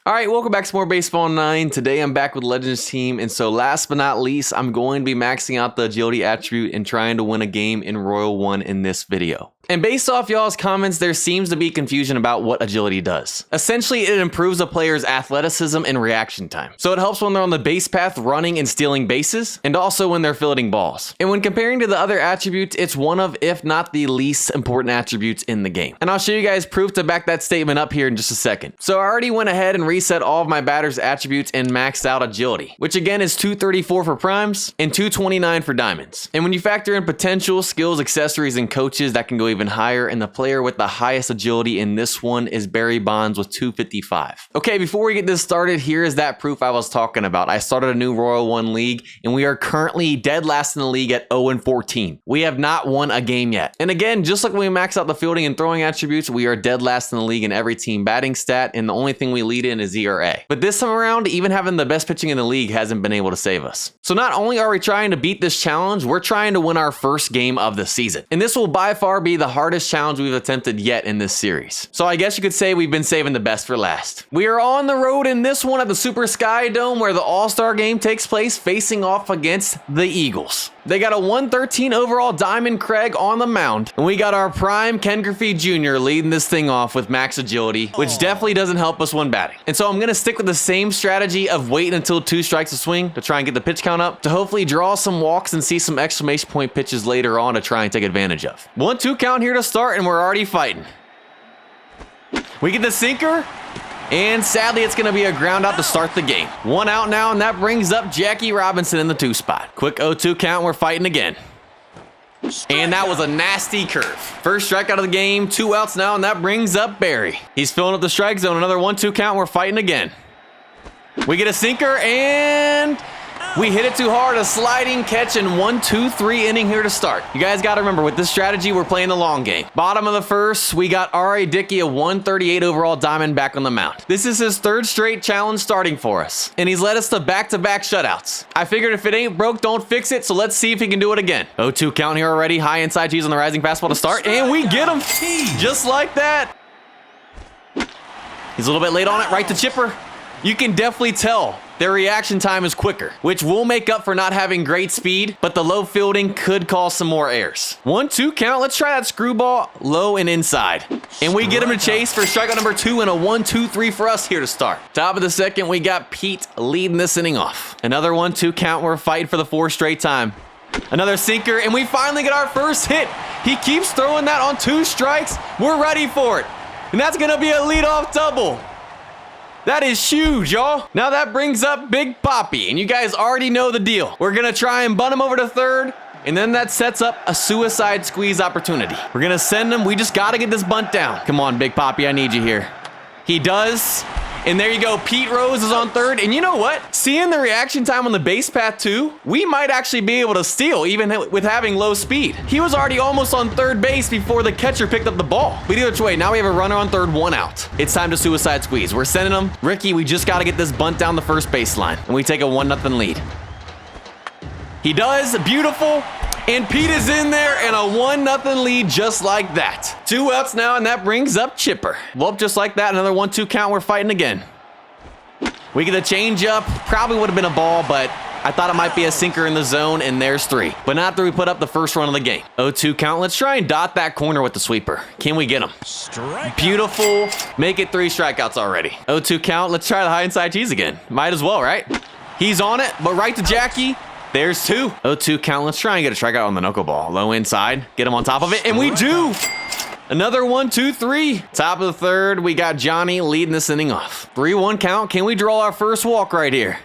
All right, welcome back to more Baseball 9. Today I'm back with Legends team, and so last but not least, I'm going to be maxing out the agility attribute and trying to win a game in Royal 1 in this video. And based off y'all's comments, there seems to be confusion about what agility does. Essentially, it improves a player's athleticism and reaction time. So it helps when they're on the base path running and stealing bases, and also when they're fielding balls. And when comparing to the other attributes, it's one of, if not the least important attributes in the game. And I'll show you guys proof to back that statement up here in just a second. So I already went ahead and reset all of my batter's attributes and maxed out agility, which again is 234 for primes and 229 for diamonds. And when you factor in potential, skills, accessories, and coaches, that can go even higher, and the player with the highest agility in this one is Barry Bonds with 255. Okay, before we get this started, here is that proof I was talking about. I started a new Royal 1 league, and we are currently dead last in the league at 0-14. We have not won a game yet. And again, just like when we max out the fielding and throwing attributes, we are dead last in the league in every team batting stat, and the only thing we lead in is ERA. But this time around, even having the best pitching in the league hasn't been able to save us. So not only are we trying to beat this challenge, we're trying to win our first game of the season. And this will by far be the hardest challenge we've attempted yet in this series. So I guess you could say we've been saving the best for last. We are on the road in this one at the Super Sky Dome where the All-Star game takes place, facing off against the Eagles. They got a 113 overall Diamond Craig on the mound. And we got our prime Ken Griffey Jr. leading this thing off with max agility, which definitely doesn't help us when batting. And so I'm going to stick with the same strategy of waiting until 2 strikes to swing to try and get the pitch count up to hopefully draw some walks and see some exclamation point pitches later on to try and take advantage of. 1-2 count here to start, and we're already fighting. We get the sinker. And sadly, it's going to be a ground out to start the game. 1 out now, and that brings up Jackie Robinson in the 2 spot. Quick 0-2 count, we're fighting again. And that was a nasty curve. First strikeout of the game, 2 outs now, and that brings up Barry. He's filling up the strike zone. Another 1-2 count, we're fighting again. We get a sinker, and we hit it too hard. A sliding catch in 1-2-3 inning here to start. You guys got to remember, with this strategy, we're playing the long game. Bottom of the first, we got R.A. Dickey, a 138 overall Diamond, back on the mound. This is his 3rd straight challenge starting for us, and he's led us to back-to-back shutouts. I figured if it ain't broke, don't fix it, so let's see if he can do it again. 0-2 count here already. High inside cheese on the rising fastball to start, and we get him just like that. He's a little bit late on it, right to chipper. You can definitely tell their reaction time is quicker, which will make up for not having great speed, but the low fielding could cause some more errors. 1-2 count. Let's try that screwball low and inside. And we get him to chase for strikeout number 2 and a 1-2-3 for us here to start. Top of the second, we got Pete leading this inning off. Another 1-2 count. We're fighting for the 4th straight time. Another sinker, and we finally get our first hit. He keeps throwing that on 2 strikes. We're ready for it. And that's going to be a leadoff double. That is huge, y'all. Now that brings up Big Papi, and you guys already know the deal. We're gonna try and bunt him over to 3rd, and then that sets up a suicide squeeze opportunity. We're gonna send him. We just gotta get this bunt down. Come on, Big Papi, I need you here. He does. And there you go, Pete Rose is on 3rd. And you know what? Seeing the reaction time on the base path too, we might actually be able to steal even with having low speed. He was already almost on 3rd base before the catcher picked up the ball. But either way, now we have a runner on 3rd, 1 out. It's time to suicide squeeze. We're sending him. Ricky, we just got to get this bunt down the first baseline. And we take a 1-0 lead. He does. Beautiful. And Pete is in there, and a 1-0 lead just like that. 2 outs now, and that brings up Chipper. Well, just like that, another 1-2 count. We're fighting again. We get a change up. Probably would have been a ball, but I thought it might be a sinker in the zone, and there's 3. But not after we put up the first run of the game. 0-2 count. Let's try and dot that corner with the sweeper. Can we get him? Beautiful. Make it 3 strikeouts already. 0-2 count. Let's try the high inside cheese again. Might as well, right? He's on it, but right to Jackie. There's 2. 0-2 count. Let's try and get a strikeout on the knuckleball. Low inside. Get him on top of it. And we do. Another 1-2-3. Top of the 3rd. We got Johnny leading this inning off. 3-1 count. Can we draw our first walk right here?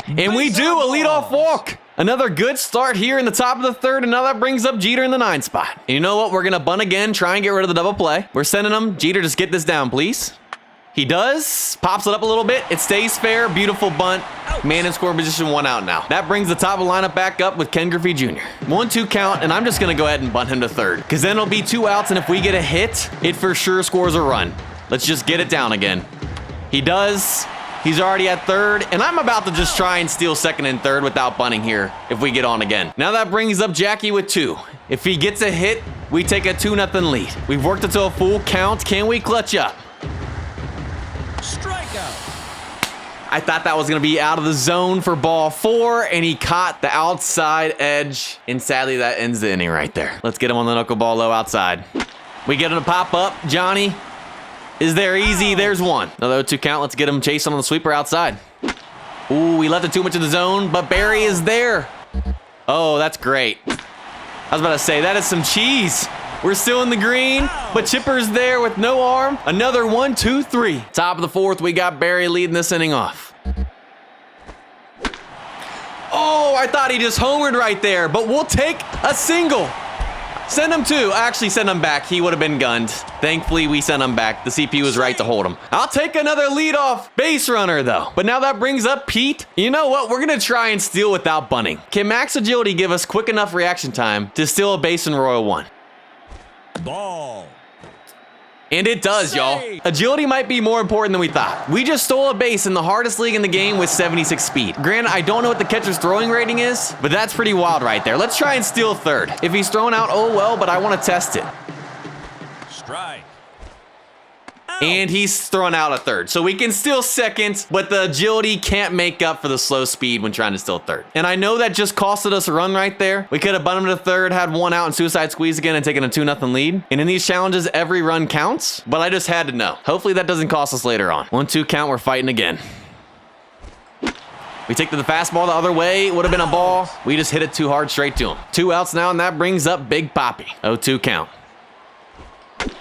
And we do. A leadoff walk. Another good start here in the top of the 3rd. And now that brings up Jeter in the 9 spot. And you know what? We're going to bunt again. Try and get rid of the double play. We're sending him. Jeter, just get this down, please. He does. Pops it up a little bit. It stays fair. Beautiful bunt. Man in scoring position, 1 out now. That brings the top of the lineup back up with Ken Griffey Jr. 1-2 count, and I'm just going to go ahead and bunt him to 3rd. Because then it'll be 2 outs, and if we get a hit, it for sure scores a run. Let's just get it down again. He does. He's already at 3rd, and I'm about to just try and steal 2nd and 3rd without bunting here if we get on again. Now that brings up Jackie with 2. If he gets a hit, we take a 2-0 lead. We've worked it to a full count. Can we clutch up? Strikeout. I thought that was going to be out of the zone for ball 4, and he caught the outside edge, and sadly that ends the inning right there. Let's get him on the knuckleball low outside. We get him to pop up. Johnny is there easy. There's one. Another 0-2 count. Let's get him chasing on the sweeper outside. Ooh, we left it too much in the zone, but Barry is there. Oh, that's great. I was about to say, that is some cheese. We're still in the green, but Chipper's there with no arm. Another 1-2-3. Top of the 4th, we got Barry leading this inning off. Oh, I thought he just homered right there, but we'll take a single. Send him to. Actually, send him back. He would have been gunned. Thankfully, we sent him back. The CPU was right to hold him. I'll take another leadoff base runner, though. But now that brings up Pete. You know what? We're going to try and steal without bunting. Can max agility give us quick enough reaction time to steal a base in Royal 1? Ball. And it does, y'all. Agility might be more important than we thought. We just stole a base in the hardest league in the game with 76 speed. Granted, I don't know what the catcher's throwing rating is, but that's pretty wild right there. Let's try and steal 3rd. If he's thrown out, oh well, but I want to test it. Strike. And he's thrown out a 3rd. So we can steal 2nd, but the agility can't make up for the slow speed when trying to steal 3rd. And I know that just costed us a run right there. We could have bunted him to 3rd, had 1 out and suicide squeeze again and taken a 2-0 lead. And in these challenges, every run counts, but I just had to know. Hopefully that doesn't cost us later on. 1-2 count, we're fighting again. We take the fastball the other way. It would have been a ball. We just hit it too hard straight to him. 2 outs now, and that brings up Big Papi. 0-2 count.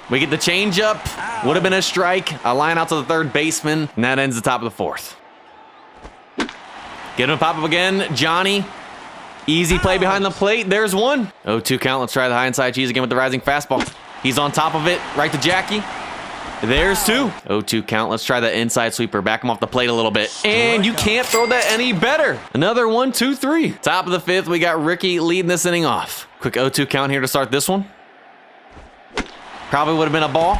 We get the changeup. Would have been a strike. A line out to the 3rd baseman, and that ends the top of the 4th. Get him to pop up again. Johnny. Easy play behind the plate. There's 1. 0-2 count. Let's try the high inside cheese again with the rising fastball. He's on top of it. Right to Jackie. There's 2. 0-2 count. Let's try the inside sweeper. Back him off the plate a little bit. And you can't throw that any better. Another 1-2-3. Top of the 5th, we got Ricky leading this inning off. Quick 0-2 count here to start this one. Probably would have been a ball,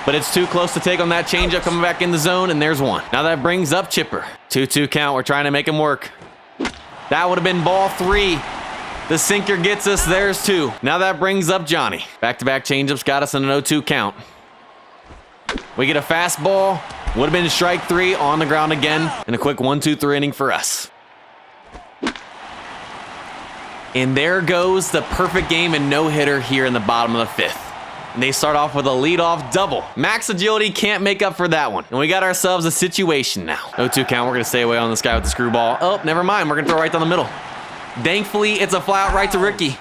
but it's too close to take on that changeup coming back in the zone, and there's 1. Now that brings up Chipper. 2-2 count. We're trying to make him work. That would have been ball 3. The sinker gets us. There's 2. Now that brings up Johnny. Back-to-back changeups got us in an 0-2 count. We get a fastball. Would have been strike 3 on the ground again, and a quick 1-2-3 inning for us. And there goes the perfect game and no-hitter here in the bottom of the 5th. And they start off with a leadoff double. Max agility can't make up for that one. And we got ourselves a situation now. 0-2 count. We're going to stay away on this guy with the screwball. Oh, never mind. We're going to throw right down the middle. Thankfully, it's a fly out right to Ricky.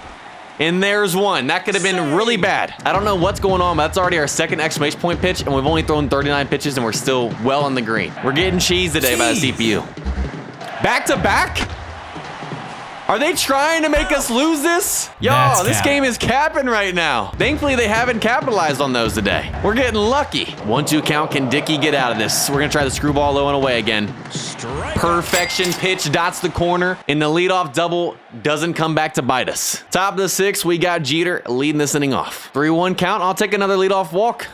And there's 1. That could have been really bad. I don't know what's going on, but that's already our 2nd exclamation point pitch, and we've only thrown 39 pitches, and we're still well in the green. We're getting cheese today by the CPU. Back to back? Are they trying to make us lose this? Y'all, this game is capping right now. Thankfully, they haven't capitalized on those today. We're getting lucky. 1-2 count. Can Dickey get out of this? We're going to try the screwball low and away again. Perfection pitch dots the corner, and the leadoff double doesn't come back to bite us. Top of the 6th, we got Jeter leading this inning off. 3-1 count. I'll take another leadoff walk.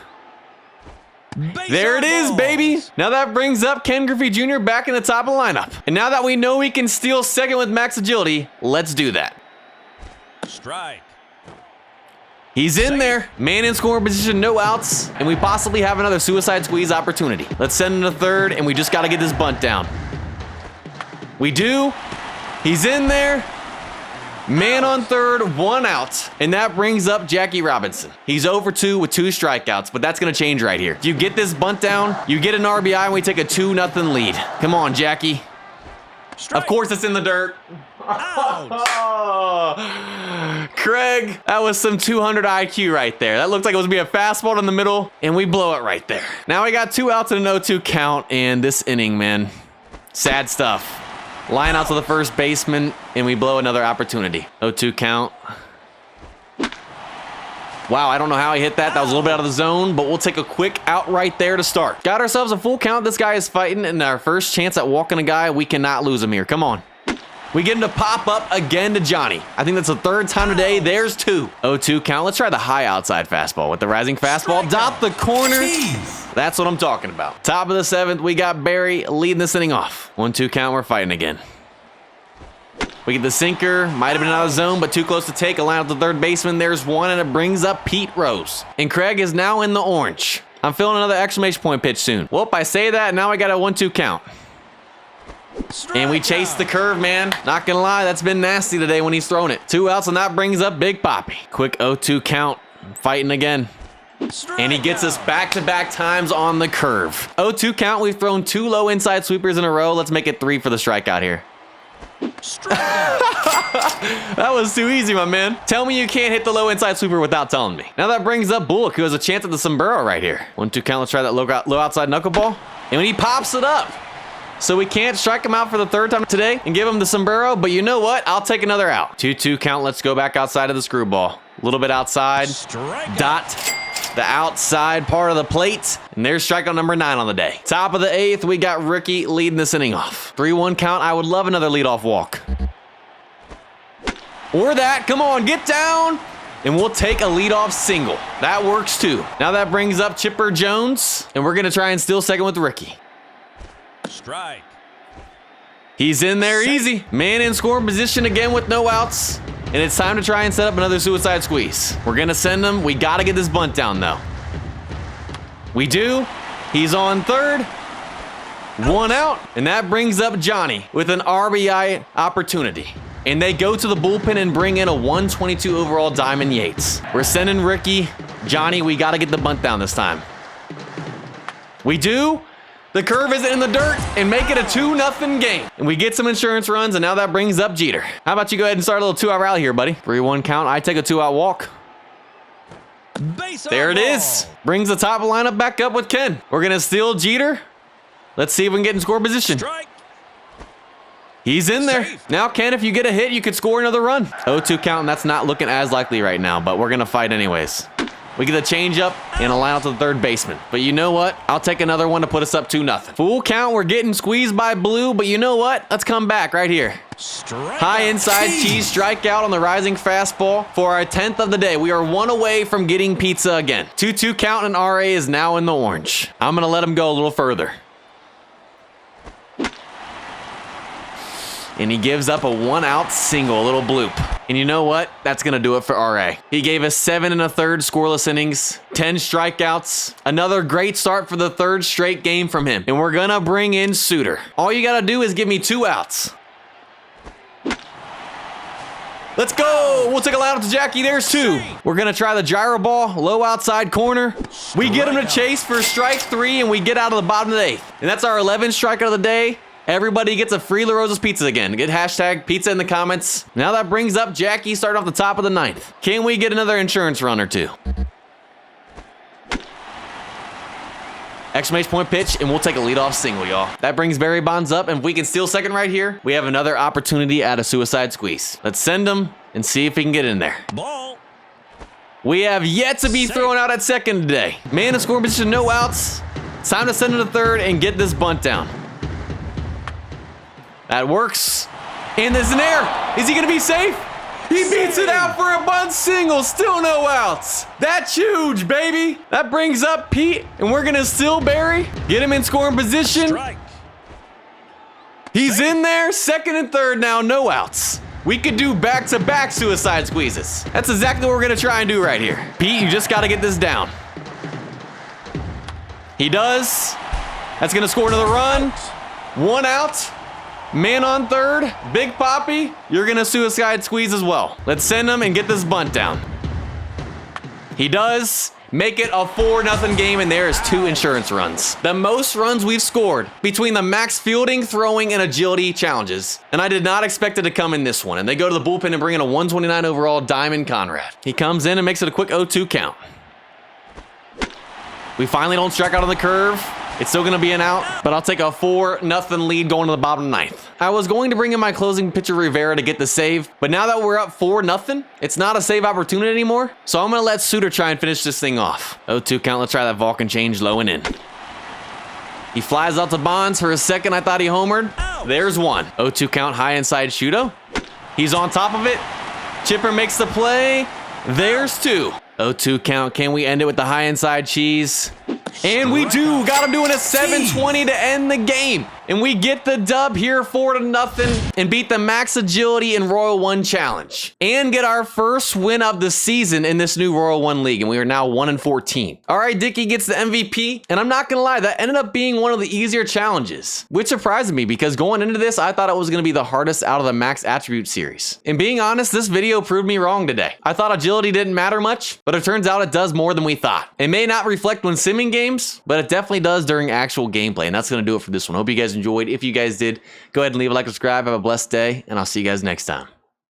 There it is, baby. Now that brings up Ken Griffey Jr. back in the top of the lineup. And now that we know we can steal 2nd with max agility, let's do that. Strike. He's in there. Man in scoring position, no outs. And we possibly have another suicide squeeze opportunity. Let's send him to 3rd, and we just got to get this bunt down. We do. He's in there. Man on 3rd, 1 out. And that brings up Jackie Robinson. He's 0-2 with 2 strikeouts, but that's going to change right here. If you get this bunt down, you get an RBI, and we take a 2-0 lead. Come on, Jackie. Strike. Of course it's in the dirt. Craig, that was some 200 IQ right there. That looked like it was going to be a fastball in the middle, and we blow it right there. Now we got 2 outs and an 0-2 count, and this inning, man, sad stuff. Line out to the 1st baseman, and we blow another opportunity. 0-2 count. Wow, I don't know how he hit that. That was a little bit out of the zone, but we'll take a quick out right there to start. Got ourselves a full count. This guy is fighting, and our first chance at walking a guy. We cannot lose him here. Come on. We get him to pop up again to Johnny. I think that's the 3rd time today. There's 2. 0-2 count. Let's try the high outside fastball with the rising fastball. Dot the corner. That's what I'm talking about. Top of the 7th, we got Barry leading this inning off. 1-2 count. We're fighting again. We get the sinker. Might have been out of zone, but too close to take. A line out the 3rd baseman. There's 1, and it brings up Pete Rose. And Craig is now in the orange. I'm feeling another exclamation point pitch soon. Whoop, I say that, now I got a 1-2 count. And we chased the curve, man. Not gonna lie, that's been nasty today when he's thrown it. 2 outs, and that brings up Big Poppy. Quick 0-2 count. Fighting again. And he gets us back-to-back times on the curve. 0-2 count. We've thrown 2 low inside sweepers in a row. Let's make it 3 for the strikeout here. That was too easy, my man. Tell me you can't hit the low inside sweeper without telling me. Now that brings up Bullock, who has a chance at the sombrero right here. 1-2 count. Let's try that low outside knuckleball. And when he pops it up. So we can't strike him out for the 3rd time today and give him the sombrero, but you know what? I'll take another out. 2-2 count. Let's go back outside of the screwball. A little bit outside. Dot the outside part of the plate. And there's strikeout number 9 on the day. Top of the 8th, we got Ricky leading this inning off. 3-1 count. I would love another leadoff walk. Or that. Come on, get down. And we'll take a leadoff single. That works too. Now that brings up Chipper Jones. And we're going to try and steal second with Ricky. Strike. He's in there easy. Man in scoring position again with no outs. And it's time to try and set up another suicide squeeze. We're going to send him. We got to get this bunt down, though. We do. He's on 3rd. 1 out. And that brings up Johnny with an RBI opportunity. And they go to the bullpen and bring in a 122 overall Diamond Yates. We're sending Ricky. Johnny, we got to get the bunt down this time. We do. The curve isn't in the dirt and make it a 2-0 game. And we get some insurance runs, and now that brings up Jeter. How about you go ahead and start a little 2-out rally here, buddy? 3-1 count. I take a 2-out walk. There it is. Brings the top lineup back up with Ken. We're going to steal Jeter. Let's see if we can get in score position. Strike. He's in there. Safe. Now, Ken, if you get a hit, you could score another run. 0-2 count, and that's not looking as likely right now, but we're going to fight anyways. We get a changeup and a line out to the 3rd baseman. But you know what? I'll take another one to put us up 2-0. Full count. We're getting squeezed by Blue, but you know what? Let's come back right here. High inside cheese strikeout on the rising fastball for our 10th of the day. We are 1 away from getting pizza again. 2-2 count, and RA is now in the orange. I'm going to let him go a little further. And he gives up a 1-out single, a little bloop. And you know what? That's going to do it for RA. He gave us 7 1/3 scoreless innings, 10 strikeouts, another great start for the 3rd straight game from him. And we're going to bring in Suter. All you got to do is give me 2 outs. Let's go. We'll take a line up to Jackie. There's 2. We're going to try the gyro ball, low outside corner. We get him to chase for strike 3, and we get out of the bottom of the 8th. And that's our 11th strikeout of the day. Everybody gets a free La Rosa's pizza again. Get hashtag pizza in the comments. Now that brings up Jackie starting off the top of the 9th. Can we get another insurance run or 2? Exclamation point pitch, and we'll take a leadoff single, y'all. That brings Barry Bonds up, and if we can steal second right here, we have another opportunity at a suicide squeeze. Let's send him and see if he can get in there. Ball. We have yet to be thrown out at second today. Man in scoring position, no outs. It's time to send him to 3rd and get this bunt down. That works. And there's an error. Is he going to be safe? He beats it out for a bunt single. Still no outs. That's huge, baby. That brings up Pete, and we're going to steal Barry. Get him in scoring position. Strike. He's in there. 2nd and 3rd now, no outs. We could do back-to-back suicide squeezes. That's exactly what we're going to try and do right here. Pete, you just got to get this down. He does. That's going to score another run. 1 out. Man on 3rd, Big Poppy, you're going to suicide squeeze as well. Let's send him and get this bunt down. He does. Make it a 4-0 game, and there is 2 insurance runs. The most runs we've scored between the max fielding, throwing, and agility challenges. And I did not expect it to come in this one. And they go to the bullpen and bring in a 129 overall Diamond Conrad. He comes in and makes it a quick 0-2 count. We finally don't strike out on the curve. It's still going to be an out, but I'll take a 4-0 lead going to the bottom of the 9th. I was going to bring in my closing pitcher Rivera to get the save, but now that we're up 4-0, it's not a save opportunity anymore. So I'm going to let Suter try and finish this thing off. 0-2 count. Let's try that Vulcan change low and in. He flies out to Bonds for a second. I thought he homered. There's 1. 0-2 count. High inside Shuto. He's on top of it. Chipper makes the play. There's 2. 0-2 count. Can we end it with the high inside cheese? And we do. Got him doing a 720 to end the game. And we get the dub here 4-0 and beat the Max Agility and Royal 1 Challenge. And get our first win of the season in this new Royal 1 League. And we are now 1-14. All right, Dicky gets the MVP. And I'm not gonna lie, that ended up being one of the easier challenges. Which surprised me because going into this, I thought it was gonna be the hardest out of the Max Attribute series. And being honest, this video proved me wrong today. I thought agility didn't matter much, but it turns out it does more than we thought. It may not reflect when simming games, but it definitely does during actual gameplay. And that's gonna do it for this one. Hope you guys enjoyed. If you guys did, go ahead and leave a like, subscribe, have a blessed day, and I'll see you guys next time.